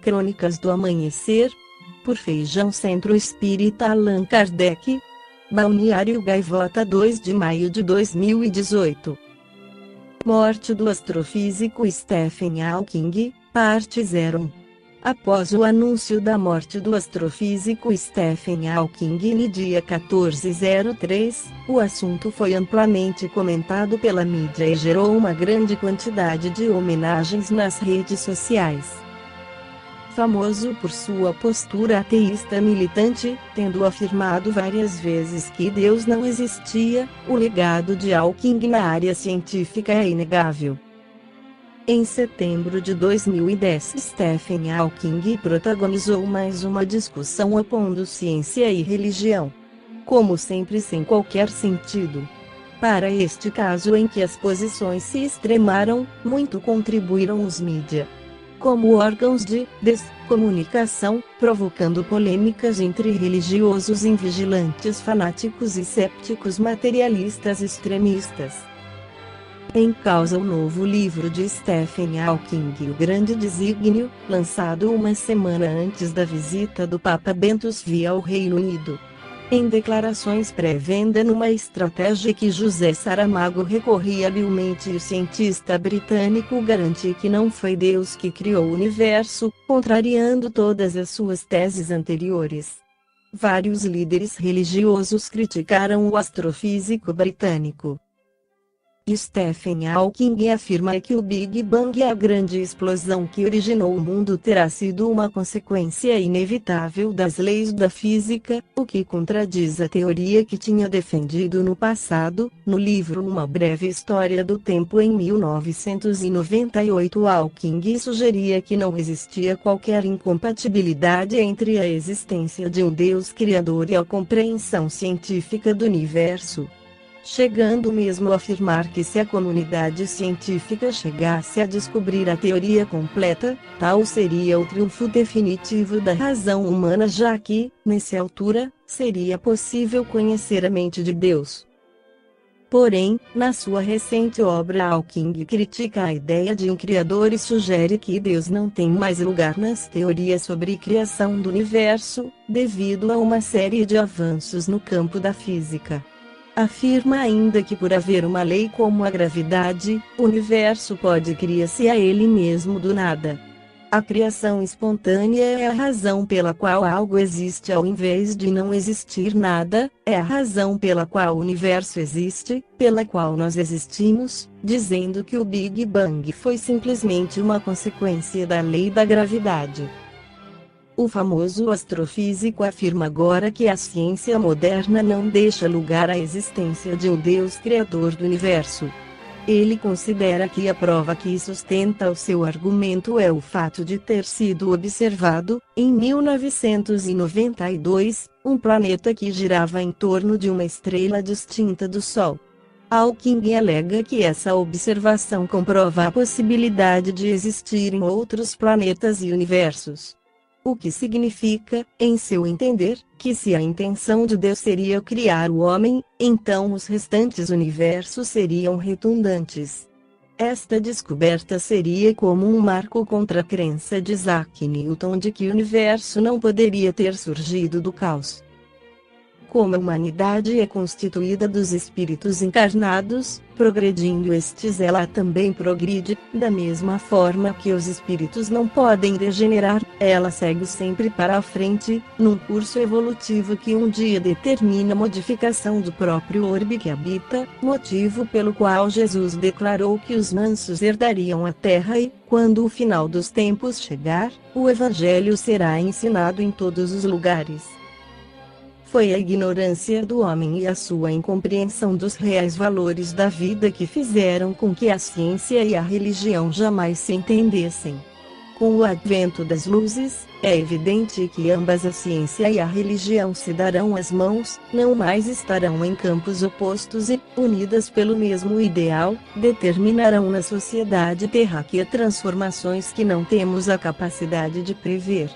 Crônicas do Amanhecer, por Feijão Centro Espírita Allan Kardec. Balneário Gaivota, 2 de maio de 2018. Morte do astrofísico Stephen Hawking, parte 01. Após o anúncio da morte do astrofísico Stephen Hawking no dia 14/03, o assunto foi amplamente comentado pela mídia e gerou uma grande quantidade de homenagens nas redes sociais. Famoso por sua postura ateísta militante, tendo afirmado várias vezes que Deus não existia, o legado de Hawking na área científica é inegável. Em setembro de 2010, Stephen Hawking protagonizou mais uma discussão opondo ciência e religião. Como sempre, sem qualquer sentido. Para este caso em que as posições se extremaram, muito contribuíram os mídia, como órgãos de descomunicação, provocando polêmicas entre religiosos invigilantes fanáticos e cépticos materialistas extremistas. Em causa o novo livro de Stephen Hawking, O Grande Desígnio, lançado uma semana antes da visita do Papa Bento XVI ao Reino Unido. Em declarações pré-venda numa estratégia que José Saramago recorria habilmente, o cientista britânico garante que não foi Deus que criou o universo, contrariando todas as suas teses anteriores. Vários líderes religiosos criticaram o astrofísico britânico. Stephen Hawking afirma que o Big Bang, a grande explosão que originou o mundo, terá sido uma consequência inevitável das leis da física, o que contradiz a teoria que tinha defendido no passado. No livro Uma Breve História do Tempo, em 1998, Hawking sugeria que não existia qualquer incompatibilidade entre a existência de um Deus criador e a compreensão científica do universo, chegando mesmo a afirmar que se a comunidade científica chegasse a descobrir a teoria completa, tal seria o triunfo definitivo da razão humana, já que, nessa altura, seria possível conhecer a mente de Deus. Porém, na sua recente obra, Hawking critica a ideia de um criador e sugere que Deus não tem mais lugar nas teorias sobre criação do universo, devido a uma série de avanços no campo da física. Afirma ainda que, por haver uma lei como a gravidade, o universo pode criar-se a ele mesmo do nada. A criação espontânea é a razão pela qual algo existe ao invés de não existir nada, é a razão pela qual o universo existe, pela qual nós existimos, dizendo que o Big Bang foi simplesmente uma consequência da lei da gravidade. O famoso astrofísico afirma agora que a ciência moderna não deixa lugar à existência de um Deus criador do universo. Ele considera que a prova que sustenta o seu argumento é o fato de ter sido observado, em 1992, um planeta que girava em torno de uma estrela distinta do Sol. Hawking alega que essa observação comprova a possibilidade de existirem outros planetas e universos. O que significa, em seu entender, que se a intenção de Deus seria criar o homem, então os restantes universos seriam redundantes. Esta descoberta seria como um marco contra a crença de Isaac Newton de que o universo não poderia ter surgido do caos. Como a humanidade é constituída dos espíritos encarnados, progredindo estes, ela também progride, da mesma forma que os espíritos não podem degenerar, ela segue sempre para a frente, num curso evolutivo que um dia determina a modificação do próprio orbe que habita, motivo pelo qual Jesus declarou que os mansos herdariam a terra e, quando o final dos tempos chegar, o Evangelho será ensinado em todos os lugares. Foi a ignorância do homem e a sua incompreensão dos reais valores da vida que fizeram com que a ciência e a religião jamais se entendessem. Com o advento das luzes, é evidente que ambas, a ciência e a religião, se darão as mãos, não mais estarão em campos opostos e, unidas pelo mesmo ideal, determinarão na sociedade terráquea transformações que não temos a capacidade de prever.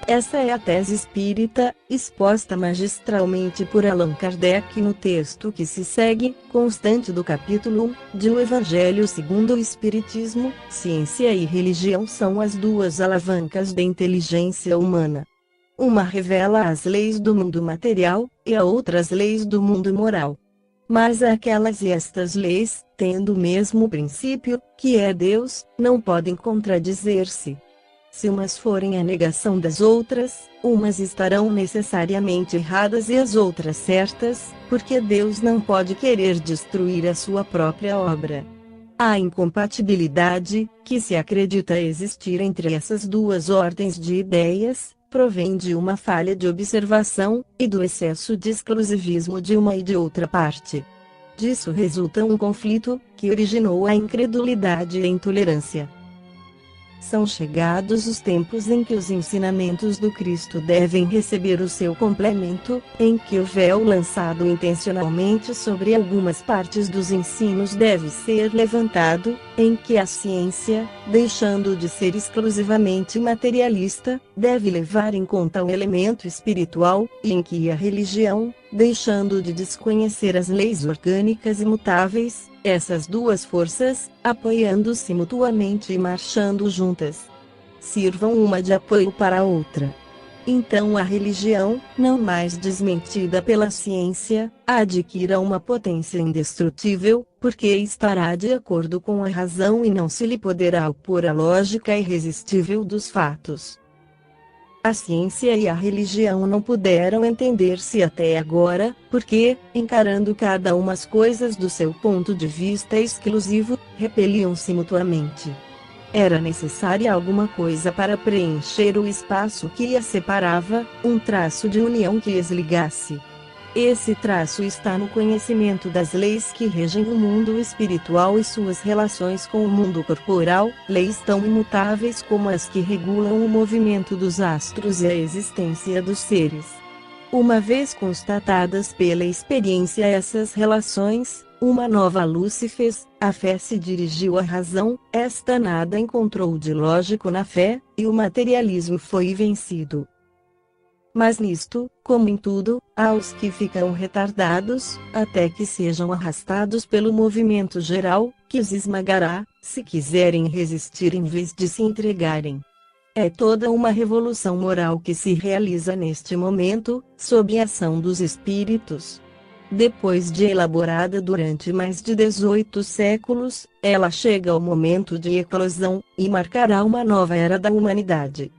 Essa é a tese espírita, exposta magistralmente por Allan Kardec no texto que se segue, constante do capítulo 1, de O Evangelho segundo o Espiritismo. Ciência e religião são as duas alavancas da inteligência humana. Uma revela as leis do mundo material, e a outra as leis do mundo moral. Mas aquelas e estas leis, tendo o mesmo princípio, que é Deus, não podem contradizer-se. Se umas forem a negação das outras, umas estarão necessariamente erradas e as outras certas, porque Deus não pode querer destruir a sua própria obra. A incompatibilidade, que se acredita existir entre essas duas ordens de ideias, provém de uma falha de observação, e do excesso de exclusivismo de uma e de outra parte. Disso resulta um conflito, que originou a incredulidade e a intolerância. São chegados os tempos em que os ensinamentos do Cristo devem receber o seu complemento, em que o véu lançado intencionalmente sobre algumas partes dos ensinos deve ser levantado, em que a ciência, deixando de ser exclusivamente materialista, deve levar em conta o elemento espiritual, e em que a religião, deixando de desconhecer as leis orgânicas imutáveis, essas duas forças, apoiando-se mutuamente e marchando juntas, sirvam uma de apoio para a outra. Então a religião, não mais desmentida pela ciência, adquira uma potência indestrutível, porque estará de acordo com a razão e não se lhe poderá opor a lógica irresistível dos fatos. A ciência e a religião não puderam entender-se até agora, porque, encarando cada uma as coisas do seu ponto de vista exclusivo, repeliam-se mutuamente. Era necessária alguma coisa para preencher o espaço que as separava, um traço de união que as ligasse. Esse traço está no conhecimento das leis que regem o mundo espiritual e suas relações com o mundo corporal, leis tão imutáveis como as que regulam o movimento dos astros e a existência dos seres. Uma vez constatadas pela experiência essas relações, uma nova luz se fez, a fé se dirigiu à razão, esta nada encontrou de lógico na fé, e o materialismo foi vencido. Mas nisto, como em tudo, há os que ficam retardados, até que sejam arrastados pelo movimento geral, que os esmagará, se quiserem resistir em vez de se entregarem. É toda uma revolução moral que se realiza neste momento, sob a ação dos espíritos. Depois de elaborada durante mais de 18 séculos, ela chega ao momento de eclosão, e marcará uma nova era da humanidade.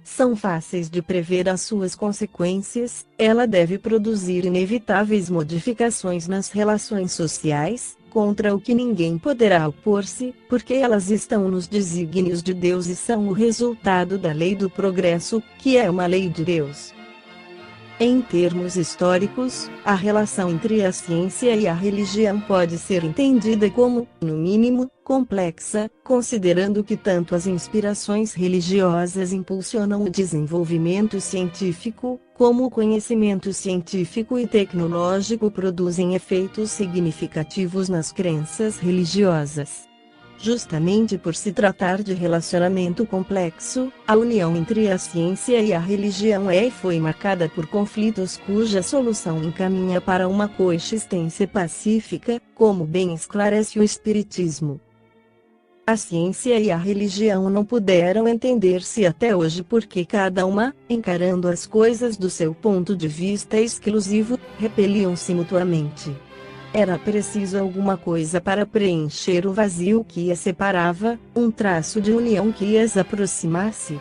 São fáceis de prever as suas consequências, ela deve produzir inevitáveis modificações nas relações sociais, contra o que ninguém poderá opor-se, porque elas estão nos desígnios de Deus e são o resultado da lei do progresso, que é uma lei de Deus. Em termos históricos, a relação entre a ciência e a religião pode ser entendida como, no mínimo, complexa, considerando que tanto as inspirações religiosas impulsionam o desenvolvimento científico, como o conhecimento científico e tecnológico produzem efeitos significativos nas crenças religiosas. Justamente por se tratar de relacionamento complexo, a união entre a ciência e a religião é e foi marcada por conflitos cuja solução encaminha para uma coexistência pacífica, como bem esclarece o Espiritismo. A ciência e a religião não puderam entender-se até hoje porque cada uma, encarando as coisas do seu ponto de vista exclusivo, repeliam-se mutuamente. Era preciso alguma coisa para preencher o vazio que as separava, um traço de união que as aproximasse.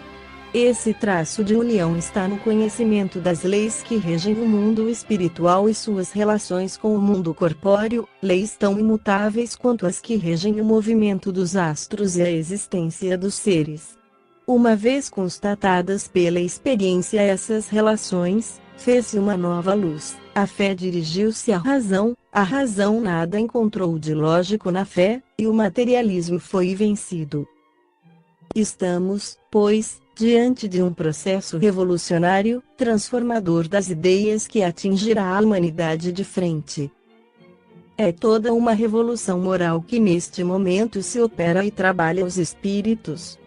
Esse traço de união está no conhecimento das leis que regem o mundo espiritual e suas relações com o mundo corpóreo, leis tão imutáveis quanto as que regem o movimento dos astros e a existência dos seres. Uma vez constatadas pela experiência essas relações, fez-se uma nova luz. A fé dirigiu-se à razão, a razão nada encontrou de lógico na fé, e o materialismo foi vencido. Estamos, pois, diante de um processo revolucionário, transformador das ideias que atingirá a humanidade de frente. É toda uma revolução moral que neste momento se opera e trabalha os espíritos.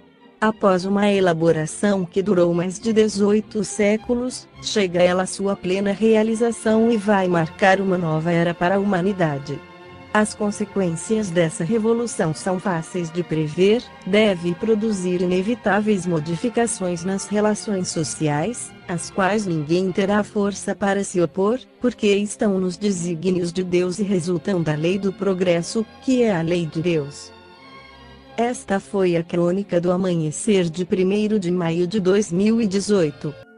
Após uma elaboração que durou mais de 18 séculos, chega ela à sua plena realização e vai marcar uma nova era para a humanidade. As consequências dessa revolução são fáceis de prever, deve produzir inevitáveis modificações nas relações sociais, às quais ninguém terá força para se opor, porque estão nos desígnios de Deus e resultam da lei do progresso, que é a lei de Deus. Esta foi a crônica do amanhecer de 1º de maio de 2018.